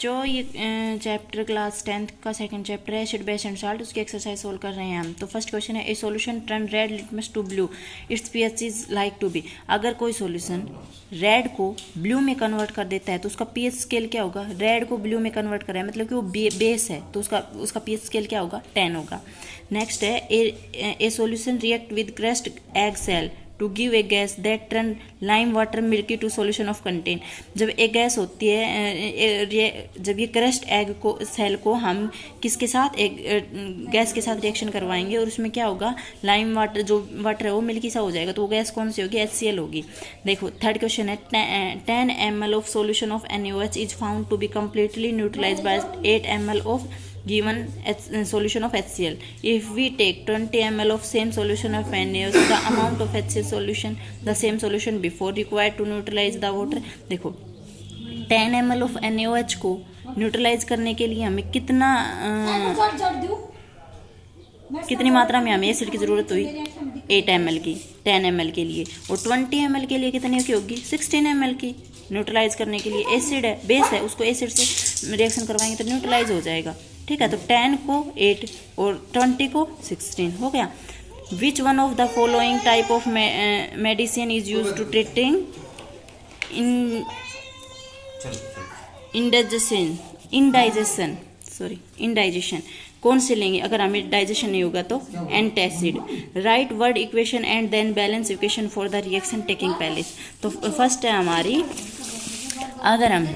जो ये chapter class 10th का सेकंड चैप्टर है एसिड बेस एंड साल्ट, उसकी एक्सरसाइज सोल्व कर रहे हैं हम। तो फर्स्ट क्वेश्चन है a solution turn red litmus to blue, its pH is like to be. अगर कोई सॉल्यूशन रेड को ब्लू में कन्वर्ट कर देता है तो उसका पीएच स्केल क्या होगा? रेड को ब्लू में कन्वर्ट कर रहा है मतलब कि वो बेस है तो उसका पीएच स्केल क्या होगा? 10 होगा। नेक्स्ट है a solution react with crust egg shell to give a gas that turn lime water milky to solution of content. जब एक गैस होती है, जब ये क्रस्ट एग को सेल को हम किसके साथ, एक गैस के साथ रिएक्शन करवाएंगे और उसमें क्या होगा? लाइम वाटर, जो वाटर है वो मिल्की सा हो जाएगा, तो वो गैस कौन सी होगी? HCl होगी। देखो थर्ड क्वेश्चन है 10 ml of solution of NaOH is found to be completely neutralize by 8 ml of given solution of HCl. If we take 20 ml of same solution of NaOH, the amount of HCl solution, the same solution before required to neutralize the water। देखो 10 ml of NaOH को neutralise करने के लिए हमें कितनी मात्रा में हमें एसिड की ज़रूरत हुई? 8 ml की 10 ml के लिए, और 20 ml के लिए कितने की होगी? 16 ml की। न्यूट्रलाइज करने के लिए एसिड है, बेस है, उसको एसिड से रिएक्शन करवाएंगे तो न्यूट्रलाइज हो जाएगा। ठीक है, तो 10 को 8 और 20 को 16 हो गया। Which one of the following type of medicine is use to treating indigestion. कौन से लेंगे अगर हमें डाइजेशन नहीं होगा तो? Antacid. Write word equation and then balance equation for the reaction taking place. तो फर्स्ट है हमारी, अगर हम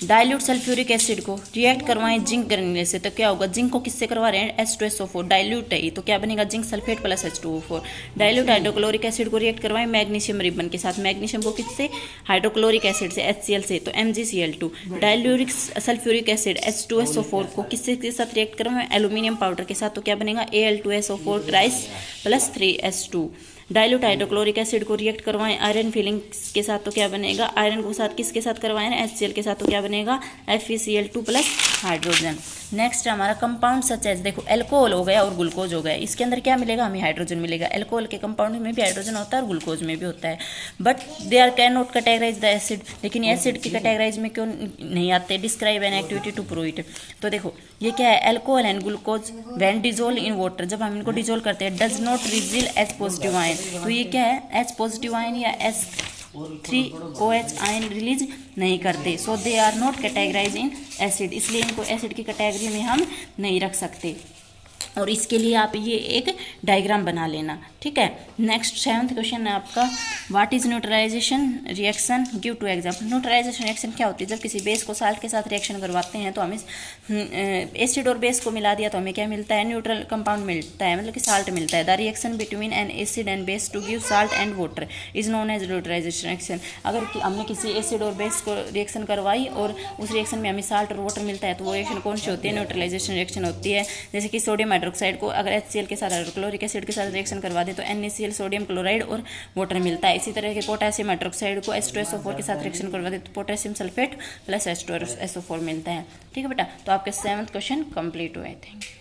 डाइल्यूट सल्फ्यूरिक एसिड को रिएक्ट करवाएं जिंक करने से तो क्या होगा? जिंक को किससे करवा रहे हैं? H2SO4, डाइल्यूट है ये, तो क्या बनेगा? Zinc sulphate plus H2O4। Dilute hydrochloric acid को रिएक्ट करवाएं मैग्नीशियम रिबन के साथ, मैग्नीशियम को किससे? हाइड्रोक्लोरिक एसिड से, HCl से, तो MgCl2। डाइल्यूरिक सल्फ्यूरिक एसिड H2SO4 को किससे के साथ रिएक्ट करवाएं? एल्यूमिनियम पाउडर के साथ, तो क्या बनेगा? Al2SO4 thrice plus 3H2। Dilute hydrochloric acid को रिएक्ट करवाएं आयरन फिलिंग के साथ, तो क्या बनेगा? आयरन को साथ किसके साथ करवाएं? HCl के साथ, तो क्या बनेगा? FeCl2 plus hydrogen. नेक्स्ट हमारा कंपाउंड सच एज, देखो एल्कोहल हो गया और ग्लूकोज हो गया, इसके अंदर क्या मिलेगा? हमें हाइड्रोजन मिलेगा। एल्कोहल के कंपाउंड में भी हाइड्रोजन होता है और ग्लूकोज में भी होता है, but they are can not categorize the acid. लेकिन एसिड की कैटेगराइज में क्यों नहीं आते? Describe an activity to prove it. तो देखो ये क्या है? Alcohol and glucose when dissolve in water, जब हम इनको डिजोल्व करते हैं, does not release H positive ion. तो ये क्या है? H पॉजिटिव आयन या H3OH आयन रिलीज नहीं करते, so they are not categorize in acid, इसलिए इनको एसिड की कैटेगरी में हम नहीं रख सकते। और इसके लिए आप ये एक डायग्राम बना लेना। ठीक है, नेक्स्ट 7th क्वेश्चन है आपका, what is neutralization reaction, give two example. Neutralization reaction क्या होती है? जब किसी बेस को साल्ट के साथ रिएक्शन करवाते हैं तो हमें एसिड और बेस को मिला दिया तो हमें क्या मिलता है? न्यूट्रल कंपाउंड मिलता है, मतलब कि साल्ट मिलता है। The reaction between an acid and base to give salt and water is known as neutralization reaction. अगर हमने किसी एसिड और बेस को रिएक्शन करवाई और उस रिएक्शन में हमें साल्ट और वाटर मिलता है तो वो रिएक्शन कौन सी होती है? न्यूट्रलाइजेशन रिएक्शन होती है। जैसे कि सोडियम हाइड्रोक्साइड को अगर HCl के साथ हाइड्रोक्लोरिक एसिड के साथ रिएक्शन करवा दे तो NaCl सोडियम क्लोराइड और वाटर मिलता है। इसी तरह के पोटेशियम हाइड्रोक्साइड को H2SO4 के साथ रिएक्शन करवा दे तो पोटेशियम सल्फेट प्लस H2SO4 मिलता है। ठीक है बेटा, तो आपके 7th क्वेश्चन कंप्लीट हुए। Thank you.